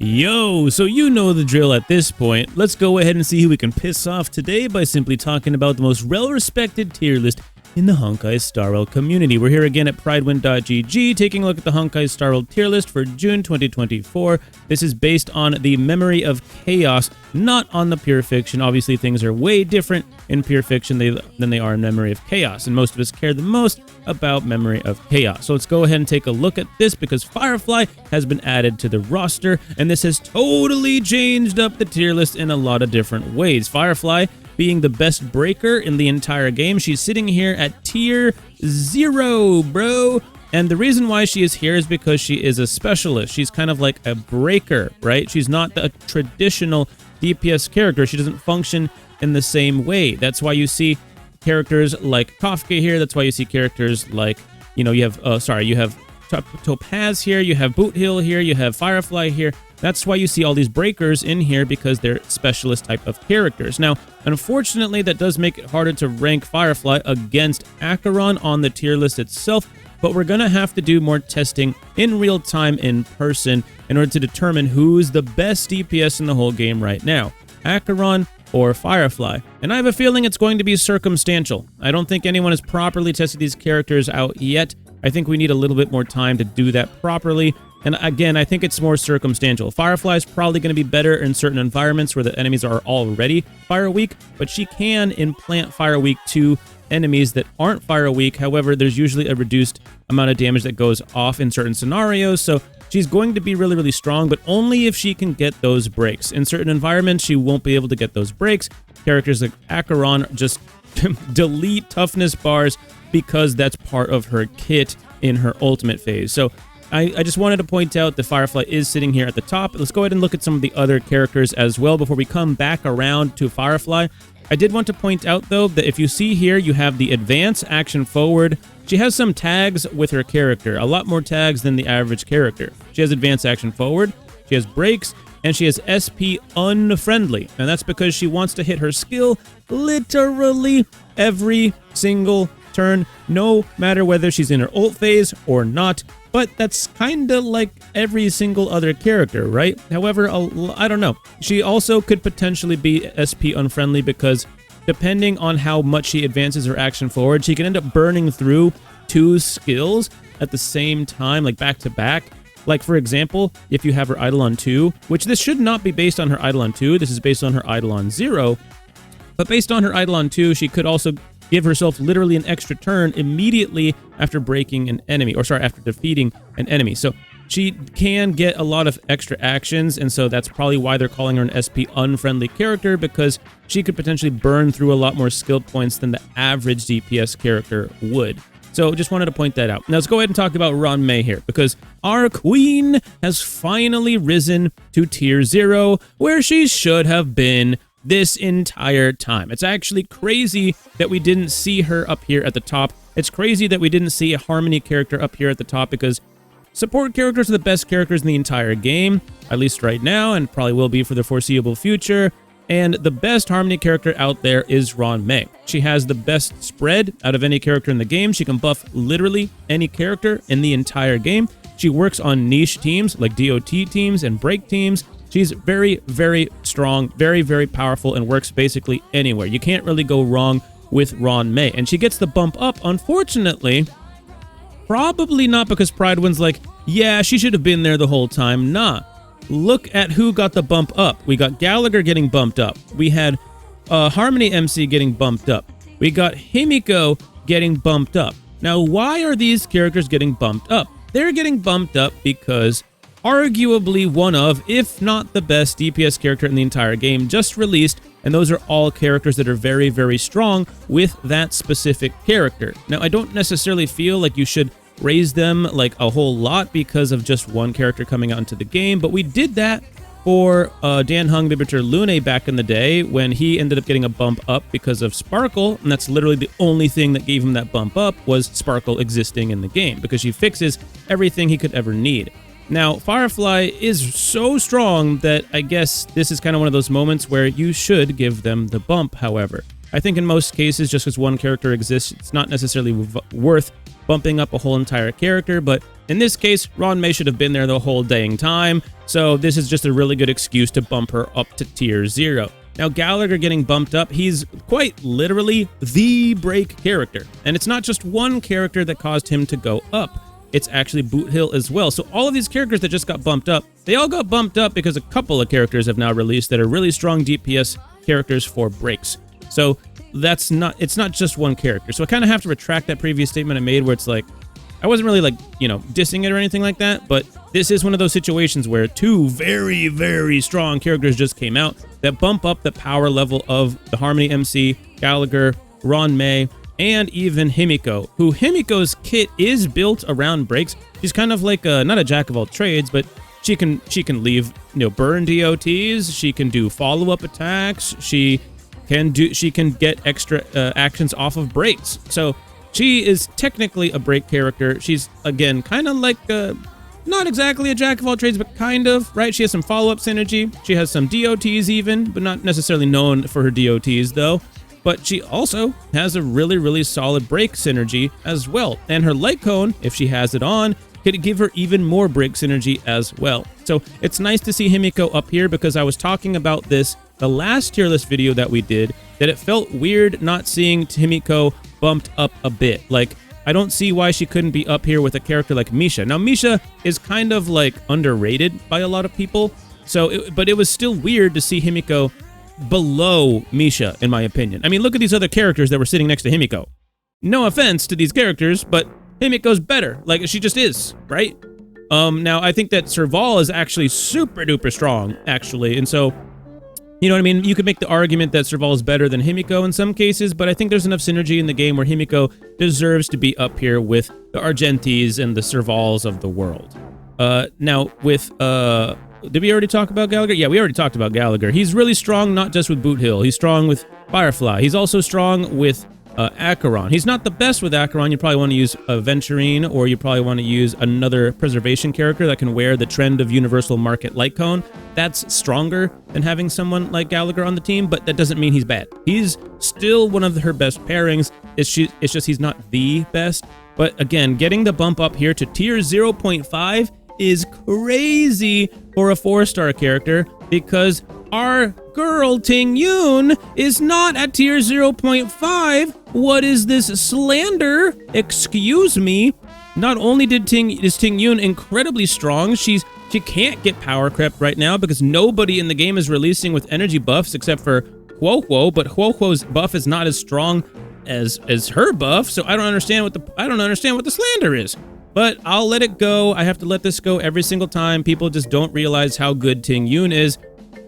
Yo, so you know the drill at this point. Let's go ahead and see who we can piss off today by simply talking about the most well-respected tier list in the Honkai Star Rail community. We're here again at pridewin.gg, taking a look at the Honkai Star Rail tier list for June 2024. This is based on the Memory of Chaos, not on the Pure Fiction. Obviously, things are way different in Pure Fiction than they are in Memory of Chaos, and most of us care the most about Memory of Chaos. So let's go ahead and take a look at this, because Firefly has been added to the roster, and this has totally changed up the tier list in a lot of different ways. Firefly being the best breaker in the entire game. She's sitting here at tier 0, bro. And the reason why she is here is because she is a specialist. She's kind of like a breaker, right? She's not a traditional DPS character. She doesn't function in the same way. That's why you see characters like Kafka here. That's why you see characters like, you have Topaz here, you have Boothill here, you have Firefly here. That's why you see all these breakers in here, because they're specialist type of characters. Now, unfortunately, that does make it harder to rank Firefly against Acheron on the tier list itself, but we're going to have to do more testing in real time in person in order to determine who's the best DPS in the whole game right now, Acheron or Firefly. And I have a feeling it's going to be circumstantial. I don't think anyone has properly tested these characters out yet. I think we need a little bit more time to do that properly. And again, I think it's more circumstantial. Firefly is probably going to be better in certain environments where the enemies are already fire weak, but she can implant fire weak to enemies that aren't fire weak. However, there's usually a reduced amount of damage that goes off in certain scenarios, so she's going to be really, really strong, but only if she can get those breaks. In certain environments, she won't be able to get those breaks. Characters like Acheron just delete toughness bars because that's part of her kit in her ultimate phase. So I just wanted to point out that Firefly is sitting here at the top. Let's go ahead and look at some of the other characters as well before we come back around to Firefly. I did want to point out, though, that if you see here, you have the advance, action forward. She has some tags with her character, a lot more tags than the average character. She has advance, action forward, she has breaks, and she has SP unfriendly. And that's because she wants to hit her skill literally every single turn, no matter whether she's in her ult phase or not. But that's kind of like every single other character, right? However, I don't know. She also could potentially be SP unfriendly, because depending on how much she advances her action forward, she can end up burning through 2 skills at the same time, like back to back. Like, for example, if you have her Eidolon 2, which this should not be based on her Eidolon 2, this is based on her Eidolon 0, but based on her Eidolon 2, she could also give herself literally an extra turn immediately after breaking an enemy, after defeating an enemy. So she can get a lot of extra actions, and so that's probably why they're calling her an SP unfriendly character, because she could potentially burn through a lot more skill points than the average DPS character would. So just wanted to point that out. Now let's go ahead and talk about Ruan here, because our queen has finally risen to tier 0, where she should have been this entire time. It's actually crazy that we didn't see her up here at the top. It's crazy that we didn't see a Harmony character up here at the top, because support characters are the best characters in the entire game, at least right now, and probably will be for the foreseeable future. And the best Harmony character out there is Ruan. She has the best spread out of any character in the game. She can buff literally any character in the entire game. She works on niche teams like DOT teams and break teams. She's very, very strong, very, very powerful, and works basically anywhere. You can't really go wrong with Ruan. And she gets the bump up, unfortunately, probably not because Pridewin's like, yeah, she should have been there the whole time. Nah. Look at who got the bump up. We got Gallagher getting bumped up. We had Harmony MC getting bumped up. We got Himiko getting bumped up. Now, why are these characters getting bumped up? They're getting bumped up because arguably one of, if not the best DPS character in the entire game just released, and those are all characters that are very, very strong with that specific character. Now, I don't necessarily feel like you should raise them like a whole lot because of just one character coming out into the game, but we did that for Dan Hung Bibiter Lune back in the day when he ended up getting a bump up because of Sparkle, and that's literally the only thing that gave him that bump up was Sparkle existing in the game, because she fixes everything he could ever need. Now, Firefly is so strong that I guess this is kind of one of those moments where you should give them the bump, however. I think in most cases, just because one character exists, it's not necessarily worth bumping up a whole entire character, but in this case, Ruan Mei should have been there the whole dang time, so this is just a really good excuse to bump her up to tier 0. Now, Gallagher getting bumped up, he's quite literally the break character, and it's not just one character that caused him to go up. It's actually Boot Hill as well. So all of these characters that just got bumped up, they all got bumped up because a couple of characters have now released that are really strong DPS characters for breaks. So it's not just one character. So I kind of have to retract that previous statement I made where it's like, I wasn't really like, dissing it or anything like that, but this is one of those situations where two very, very strong characters just came out that bump up the power level of the Harmony MC, Gallagher, Ruan Mei, and even Himiko, who Himiko's kit is built around breaks. She's kind of like not a jack of all trades, but she can leave burn DOTs, she can do follow-up attacks, she can get extra actions off of breaks. So she is technically a break character. She's again kind of like not exactly a jack of all trades, but kind of, right? She has some follow-up synergy. She has some DOTs even, but not necessarily known for her DOTs though. But she also has a really, really solid break synergy as well. And her light cone, if she has it on, could give her even more break synergy as well. So it's nice to see Himiko up here because I was talking about this the last tier list video that we did, that it felt weird not seeing Himiko bumped up a bit. Like, I don't see why she couldn't be up here with a character like Misha. Now, Misha is kind of like underrated by a lot of people, but it was still weird to see Himiko below Misha, in my opinion. I mean, look at these other characters that were sitting next to Himiko. No offense to these characters, but Himiko's better. Like, she just is, right? Now, I think that Serval is actually super duper strong, actually, and so, you know what I mean? You could make the argument that Serval is better than Himiko in some cases, but I think there's enough synergy in the game where Himiko deserves to be up here with the Argentis and the Servals of the world. Now, with, did we already talk about Gallagher? Yeah, we already talked about Gallagher. He's really strong, not just with Boot Hill. He's strong with Firefly. He's also strong with Acheron. He's not the best with Acheron. You probably want to use Venturine, or you probably want to use another preservation character that can wear the Trend of Universal Market Light Cone. That's stronger than having someone like Gallagher on the team, but that doesn't mean he's bad. He's still one of her best pairings. It's just he's not the best. But again, getting the bump up here to tier 0.5 is crazy for a 4-star character, because our girl Ting Yun is not at tier 0.5. What is this slander? Excuse me. Not only is Ting Yun incredibly strong, she can't get power crept right now because nobody in the game is releasing with energy buffs except for Huohuo, but Huohuo's buff is not as strong as her buff, so I don't understand what the slander is. But I'll let it go. I have to let this go every single time. People just don't realize how good Ting Yun is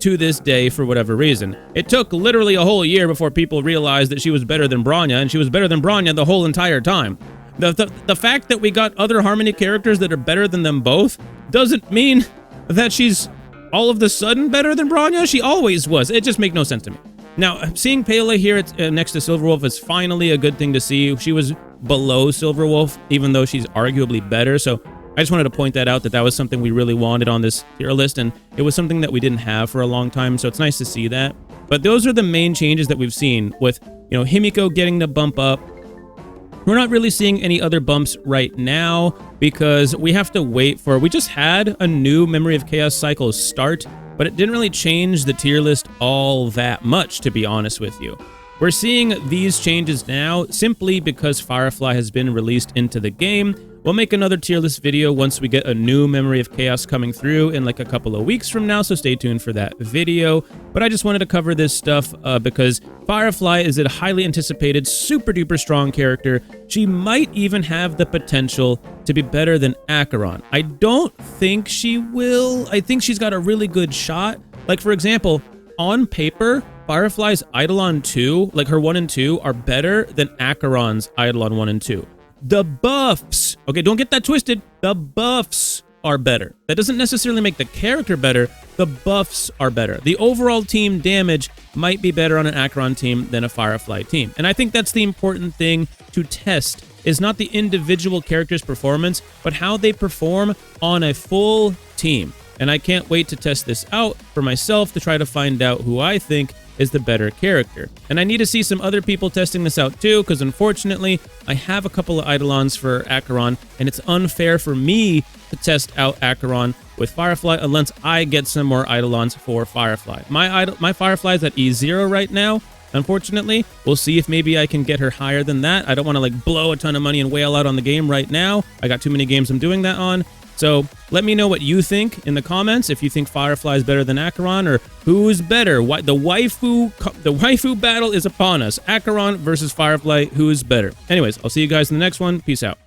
to this day for whatever reason. It took literally a whole year before people realized that she was better than Bronya, and she was better than Bronya the whole entire time. The fact that we got other Harmony characters that are better than them both doesn't mean that she's all of the sudden better than Bronya. She always was. It just makes no sense to me. Now, seeing Pele here next to Silverwolf is finally a good thing to see. She was below Silverwolf, even though she's arguably better, so I just wanted to point that out, that was something we really wanted on this tier list, and it was something that we didn't have for a long time, so it's nice to see that. But those are the main changes that we've seen, with, Himiko getting the bump up. We're not really seeing any other bumps right now, because we have to wait for... We just had a new Memory of Chaos cycle start, but it didn't really change the tier list all that much, to be honest with you. We're seeing these changes now simply because Firefly has been released into the game. We'll make another tier list video once we get a new Memory of Chaos coming through in like a couple of weeks from now, so stay tuned for that video. But I just wanted to cover this stuff because Firefly is a highly anticipated, super duper strong character. She might even have the potential to be better than Acheron. I don't think she will. I think she's got a really good shot. Like, for example, on paper, Firefly's Eidolon 2, like her 1 and 2, are better than Acheron's Eidolon 1 and 2. The buffs, okay, don't get that twisted, the buffs are better. That doesn't necessarily make the character better, the buffs are better. The overall team damage might be better on an Acheron team than a Firefly team. And I think that's the important thing to test, is not the individual character's performance, but how they perform on a full team. And I can't wait to test this out for myself to try to find out who I think is the better character. And I need to see some other people testing this out too, because unfortunately, I have a couple of Eidolons for Acheron, and it's unfair for me to test out Acheron with Firefly unless I get some more Eidolons for Firefly. My Firefly's at E0 right now. Unfortunately, we'll see if maybe I can get her higher than that. I don't want to like blow a ton of money and wail out on the game right now. I got too many games I'm doing that on. So let me know what you think in the comments, if you think Firefly is better than Acheron, or who's better. The waifu battle is upon us. Acheron versus Firefly, who's better? Anyways, I'll see you guys in the next one. Peace out.